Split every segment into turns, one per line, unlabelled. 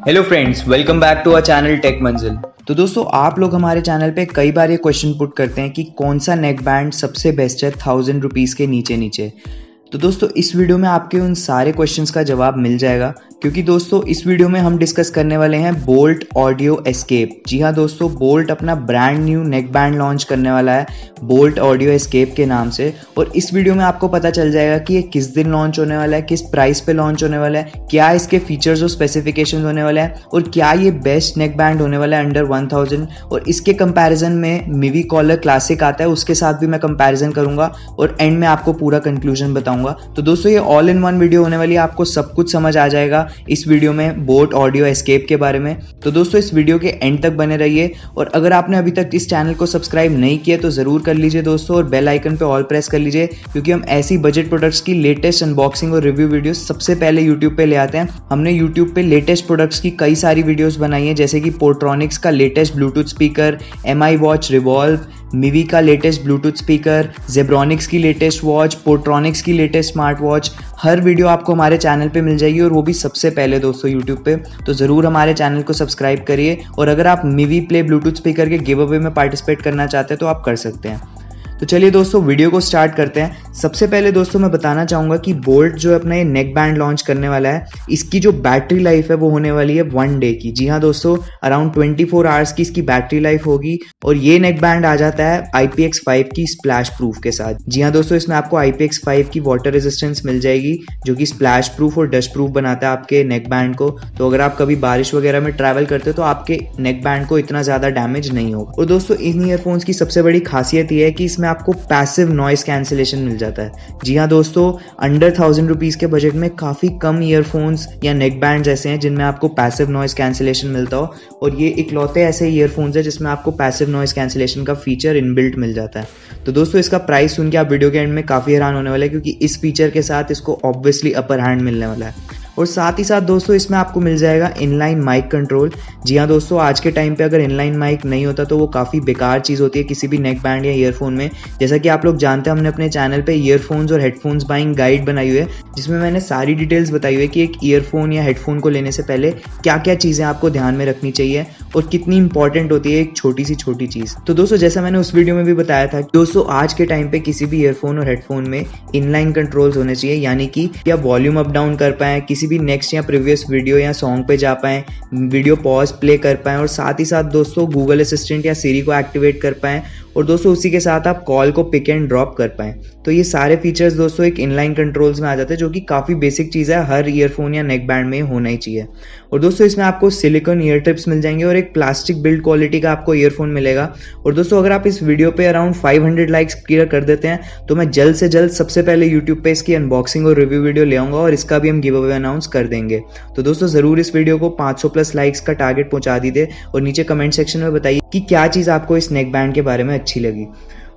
Hello friends, welcome back to our channel Tech Manzil. तो दोस्तों, आप लोग हमारे चैनल पे कई बार ये क्वेश्चन पुट करते हैं कि कौन सा नेक बैंड सबसे बेस्ट है 1000 रुपीज़ के नीचे। तो दोस्तों, इस वीडियो में आपके उन सारे क्वेश्चंस का जवाब मिल जाएगा, क्योंकि दोस्तों इस वीडियो में हम डिस्कस करने वाले हैं बोल्ट ऑडियो एस्केप। जी हाँ दोस्तों, बोल्ट अपना brand new neck band launch करने वाला है बोल्ट ऑडियो एस्केप के नाम से। और इस वीडियो में आपको पता चल जाएगा कि ये किस दिन लॉन्च होने वाला है, किस प्राइस पे लॉन्च होने वाला है, क्या इसके फीचर्स और स्पेसिफिकेशंस होने वाले हैं, और क्या ये बेस्ट नेक बैंड होने वाला है अंडर 1000। और इसके कंपैरिजन में मिवी कॉलर क्लासिक आता है, उसके साथ भी मैं कंपैरिजन करूंगा और एंड में आपको पूरा कंक्लूजन बताऊंगा। तो दोस्तों, ये ऑल इन वन वीडियो होने वाली है, आपको सब कुछ समझ आ जाएगा इस वीडियो में बोट ऑडियो एस्केप के बारे में। तो दोस्तों, इस वीडियो के एंड तक बने रहिए, और अगर आपने अभी तक इस चैनल को सब्सक्राइब नहीं किया तो जरूर कर लीजिए दोस्तों, और बेल आइकन पे ऑल प्रेस कर लीजिए, क्योंकि हम ऐसी बजट प्रोडक्ट्स की लेटेस्ट अनबॉक्सिंग और रिव्यू वीडियोस सबसे पहले यूट्यूब पे ले आते हैं। हमने यूट्यूब पे लेटेस्ट प्रोडक्ट्स की कई सारी वीडियोस बनाई है, जैसे कि पोर्ट्रॉनिक्स का latest Bluetooth speaker, MI watch revolve, Mivi का लेटेस्ट ब्लूटूथ स्पीकर, जेब्रॉनिक्स की लेटेस्ट वॉच, पोर्ट्रॉनिक्स की लेटेस्ट स्मार्ट वॉच। हर वीडियो आपको हमारे चैनल पे मिल जाएगी, और वो भी सबसे पहले दोस्तों यूट्यूब पे। तो ज़रूर हमारे चैनल को सब्सक्राइब करिए, और अगर आप मिवी प्ले ब्लूटूथ स्पीकर के गिव अवे में पार्टिसिपेट करना चाहते हैं तो आप कर सकते हैं। तो चलिए दोस्तों, वीडियो को स्टार्ट करते हैं। सबसे पहले दोस्तों मैं बताना चाहूँगा कि बोल्ट जो अपना ये नेक बैंड लॉन्च करने वाला है, इसकी जो बैटरी लाइफ है वो होने वाली है 1 डे की। जी हाँ दोस्तों, अराउंड 24 आवर्स की इसकी बैटरी लाइफ होगी, और ये नेक बैंड आ जाता है IPX5 की स्प्लैश प्रूफ के साथ। जी हाँ दोस्तों, इसमें आपको IPX5 की वाटर रेजिस्टेंस मिल जाएगी, जो कि स्प्लैश प्रूफ और डस्ट प्रूफ बनाता है आपके नेक बैंड को। तो अगर आप कभी बारिश वगैरह में ट्रैवल करते हो तो आपके नेक बैंड को इतना ज़्यादा डैमेज नहीं होगा। और दोस्तों, इन ईयरफोन्स की सबसे बड़ी खासियत ये है कि इसमें आपको पैसिव नॉइस कैंसिलेशन मिल जाता है। जी हाँ दोस्तों, अंडर 1000 रुपीज़ के बजट में काफ़ी कम ईयरफोन्स या नेक बैंड्स ऐसे हैं जिनमें आपको पैसिव नॉइस कैंसिलेशन मिलता हो, और ये इकलौते ऐसे ईयरफोन्स हैं जिसमें आपको पैसिव नॉइस कैंसिलेशन का फीचर इनबिल्ट मिल जाता है। तो दोस्तों, इसका प्राइस सुन के आप वीडियो के एंड में काफ़ी हैरान होने वाले हैं, क्योंकि इस फीचर के साथ इसको ऑब्वियसली अपर हैंड मिलने वाला है। और साथ ही साथ दोस्तों, इसमें आपको मिल जाएगा इनलाइन माइक कंट्रोल। जी हाँ दोस्तों, आज के टाइम पे अगर इनलाइन माइक नहीं होता तो वो काफ़ी बेकार चीज़ होती है किसी भी नेक बैंड या ईयरफोन में। जैसा कि आप लोग जानते हैं, हमने अपने चैनल पे ईयरफोन्स और हेडफोन्स बाइंग गाइड बनाई हुई है, जिसमें मैंने सारी डिटेल्स बताई हुई है कि एक ईयरफोन या हेडफोन को लेने से पहले क्या क्या चीज़ें आपको ध्यान में रखनी चाहिए और कितनी इंपॉर्टेंट होती है एक छोटी सी छोटी चीज़। तो दोस्तों, जैसा मैंने उस वीडियो में भी बताया था, दोस्तों आज के टाइम पे किसी भी ईयरफोन और हेडफोन में इनलाइन कंट्रोल्स होने चाहिए, यानी कि आप वॉल्यूम अप डाउन कर पाएँ, किसी भी नेक्स्ट या प्रीवियस वीडियो या सॉन्ग पे जा पाएँ, वीडियो पॉज प्ले कर पाएँ, और साथ ही साथ दोस्तों गूगल असिस्टेंट या सिरी को एक्टिवेट कर पाएँ, और दोस्तों उसी के साथ आप कॉल को पिक एंड ड्रॉप कर पाएँ। तो ये सारे फीचर्स दोस्तों एक इनलाइन कंट्रोल्स में आ जाते हैं, जो कि काफ़ी बेसिक चीज़ है, हर ईयरफोन या नेक बैंड में होना ही चाहिए। और दोस्तों, इसमें आपको सिलिकॉन ईयर टिप्स मिल जाएंगे, और एक प्लास्टिक बिल्ड क्वालिटी का आपको ईयरफोन मिलेगा। और दोस्तों, अगर आप इस वीडियो पे अराउंड 500 लाइक्स क्लियर कर देते हैं तो मैं जल्द से जल्द सबसे पहले यूट्यूब पे इसकी अनबॉक्सिंग और रिव्यू वीडियो ले आऊँगा, और इसका भी हम गिव अवे अनाउंस कर देंगे। तो दोस्तों, ज़रूर इस वीडियो को 500 प्लस लाइक्स का टारगेट पहुँचा दीजिए, और नीचे कमेंट सेक्शन में बताइए कि क्या चीज़ आपको इस नेक बैंड के बारे में अच्छी लगी।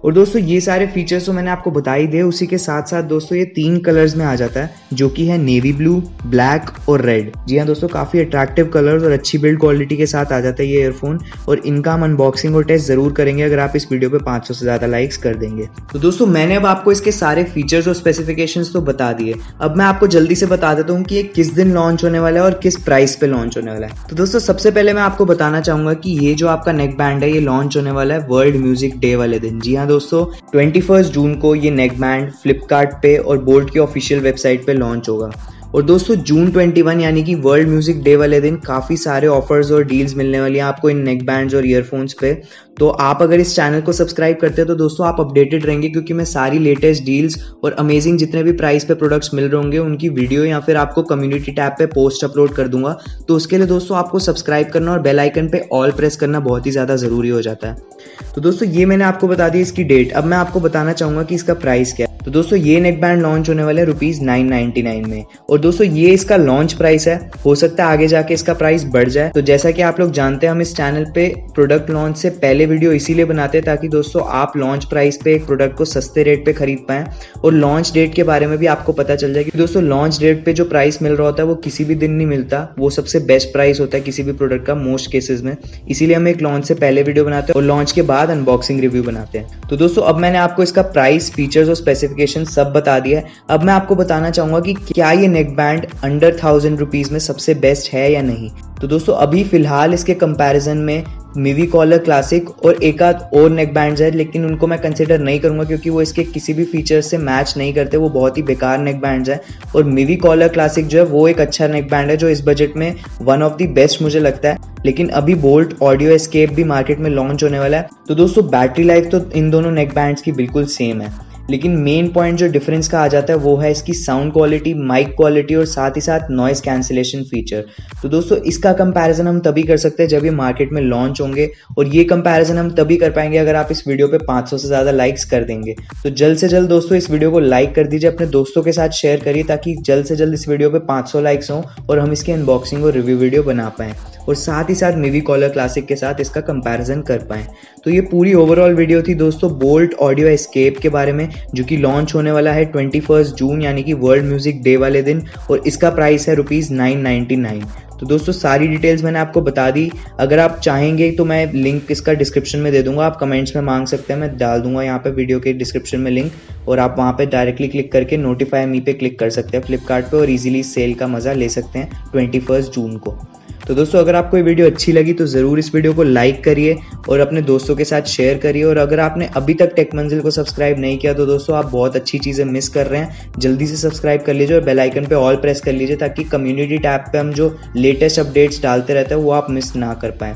और दोस्तों, ये सारे फीचर्स तो मैंने आपको बता ही दिए। उसी के साथ साथ दोस्तों ये 3 कलर्स में आ जाता है, जो कि है नेवी ब्लू, ब्लैक और रेड। जी हाँ दोस्तों, काफ़ी अट्रैक्टिव कलर्स और अच्छी बिल्ड क्वालिटी के साथ आ जाता है ये ईयरफोन, और इनका हम अनबॉक्सिंग और टेस्ट जरूर करेंगे अगर आप इस वीडियो पे 500 से ज़्यादा लाइक्स कर देंगे। तो दोस्तों, मैंने अब आपको इसके सारे फीचर्स और स्पेसिफिकेशंस तो बता दिए। अब मैं आपको जल्दी से बता देता हूँ कि ये किस दिन लॉन्च होने वाला है और किस प्राइस पे लॉन्च होने वाला है। तो दोस्तों, सबसे पहले मैं आपको बताना चाहूँगा कि ये जो आपका नेक बैंड है ये लॉन्च होने वाला है वर्ल्ड म्यूजिक डे वाले दिन। जी हाँ दोस्तों, 21 जून को ये नेक बैंड फ्लिपकार्ट पे और बोल्ट की ऑफिशियल वेबसाइट पे लॉन्च होगा। और दोस्तों, जून 21 यानी कि वर्ल्ड म्यूजिक डे वाले दिन काफ़ी सारे ऑफर्स और डील्स मिलने वाली हैं आपको इन नेक बैंड्स और ईयरफोन्स पे। तो आप अगर इस चैनल को सब्सक्राइब करते हैं तो दोस्तों आप अपडेटेड रहेंगे, क्योंकि मैं सारी लेटेस्ट डील्स और अमेजिंग जितने भी प्राइस पे प्रोडक्ट्स मिल रहे होंगे उनकी वीडियो या फिर आपको कम्युनिटी टैब पे पोस्ट अपलोड कर दूंगा। तो उसके लिए दोस्तों आपको सब्सक्राइब करना और बेल आइकन पे ऑल प्रेस करना बहुत ही ज़्यादा ज़रूरी हो जाता है। तो दोस्तों, ये मैंने आपको बता दी इसकी डेट। अब मैं आपको बताना चाहूँगा कि इसका प्राइस क्या है। तो दोस्तों, ये नेक बैंड लॉन्च होने वाले ₹999 में, और दोस्तों ये इसका लॉन्च प्राइस है। हो सकता है आगे जाके इसका प्राइस बढ़ जाए। तो जैसा कि आप लोग जानते हैं, हम इस चैनल पे प्रोडक्ट लॉन्च से पहले वीडियो इसीलिए बनाते हैं ताकि दोस्तों आप लॉन्च प्राइस पे एक प्रोडक्ट को सस्ते रेट पे खरीद पाएं, और लॉन्च डेट के बारे में भी आपको पता चल जाए कि दोस्तों लॉन्च डेट पे जो प्राइस मिल रहा होता है वो किसी भी दिन नहीं मिलता, वो सबसे बेस्ट प्राइस होता है किसी भी प्रोडक्ट का मोस्ट केसेस में। इसीलिए हम एक लॉन्च से पहले वीडियो बनाते हैं और लॉन्च के बाद अनबॉक्सिंग रिव्यू बनाते हैं। तो दोस्तों, अब मैंने आपको इसका प्राइस, फीचर्स और स्पेसिफिकेशन स्पेसिफिकेशन सब बता दिया है। अब मैं आपको बताना चाहूँगा कि क्या ये नेक बैंड अंडर 1000 रुपीज़ में सबसे बेस्ट है या नहीं। तो दोस्तों अभी फ़िलहाल इसके कंपैरिजन में मिवी कॉलर क्लासिक और एक आध और नेक बैंड्स है, लेकिन उनको मैं कंसिडर नहीं करूंगा क्योंकि वो इसके किसी भी फीचर से मैच नहीं करते, वो बहुत ही बेकार नेक बैंड्स है। और मिवी कॉलर क्लासिक जो है वो एक अच्छा नेक बैंड है जो इस बजट में वन ऑफ द बेस्ट मुझे लगता है। लेकिन अभी बोल्ट ऑडियो एस्केप भी मार्केट में लॉन्च होने वाला है। तो दोस्तों बैटरी लाइफ तो इन दोनों नेक बैंड्स की बिल्कुल सेम है, लेकिन मेन पॉइंट जो डिफरेंस का आ जाता है वो है इसकी साउंड क्वालिटी, माइक क्वालिटी और साथ ही साथ नॉइस कैंसिलेशन फीचर। तो दोस्तों इसका कंपैरिजन हम तभी कर सकते हैं जब ये मार्केट में लॉन्च होंगे, और ये कंपैरिजन हम तभी कर पाएंगे अगर आप इस वीडियो पे 500 से ज़्यादा लाइक्स कर देंगे। तो जल्द से जल्द दोस्तों इस वीडियो को लाइक कर दीजिए, अपने दोस्तों के साथ शेयर करिए ताकि जल्द से जल्द इस वीडियो पे 500 लाइक्स हों और हम इसकी अनबॉक्सिंग और रिव्यू वीडियो बना पाएँ और साथ ही साथ मिवी कॉलर क्लासिक के साथ इसका कंपैरिजन कर पाएँ। तो ये पूरी ओवरऑल वीडियो थी दोस्तों बोल्ट ऑडियो एस्केप के बारे में, जो कि लॉन्च होने वाला है 21 जून यानी कि वर्ल्ड म्यूजिक डे वाले दिन, और इसका प्राइस है ₹999। तो दोस्तों सारी डिटेल्स मैंने आपको बता दी। अगर आप चाहेंगे तो मैं लिंक इसका डिस्क्रिप्शन में दे दूंगा, आप कमेंट्स में मांग सकते हैं, मैं डाल दूंगा यहाँ पे वीडियो के डिस्क्रिप्शन में लिंक, और आप वहाँ पे डायरेक्टली क्लिक करके नोटिफाई मी पे क्लिक कर सकते हैं फ्लिपकार्ट पे और इजीली सेल का मजा ले सकते हैं 21 जून को। तो दोस्तों अगर आपको ये वीडियो अच्छी लगी तो ज़रूर इस वीडियो को लाइक करिए और अपने दोस्तों के साथ शेयर करिए, और अगर आपने अभी तक टेक मंजिल को सब्सक्राइब नहीं किया तो दोस्तों आप बहुत अच्छी चीज़ें मिस कर रहे हैं। जल्दी से सब्सक्राइब कर लीजिए और बेल आइकन पे ऑल प्रेस कर लीजिए ताकि कम्युनिटी टैब पे हम जो लेटेस्ट अपडेट्स डालते रहते हैं वो आप मिस ना कर पाएँ।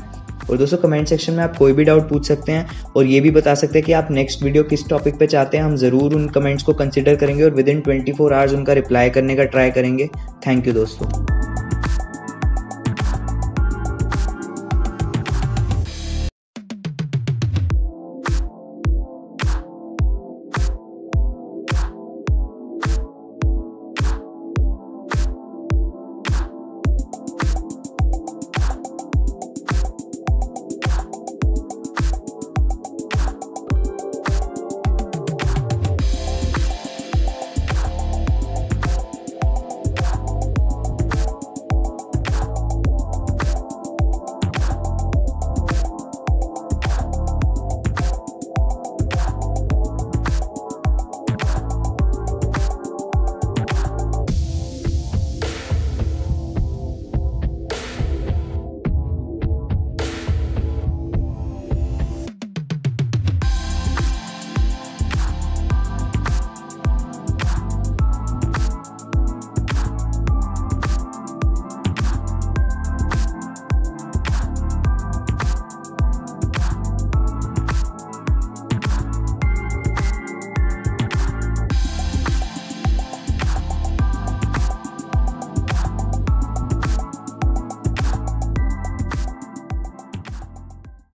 और दोस्तों कमेंट सेक्शन में आप कोई भी डाउट पूछ सकते हैं और ये भी बता सकते हैं कि आप नेक्स्ट वीडियो किस टॉपिक पे चाहते हैं। हम ज़रूर उन कमेंट्स को कंसिडर करेंगे और विद इन 24 आवर्स उनका रिप्लाई करने का ट्राई करेंगे। थैंक यू दोस्तों।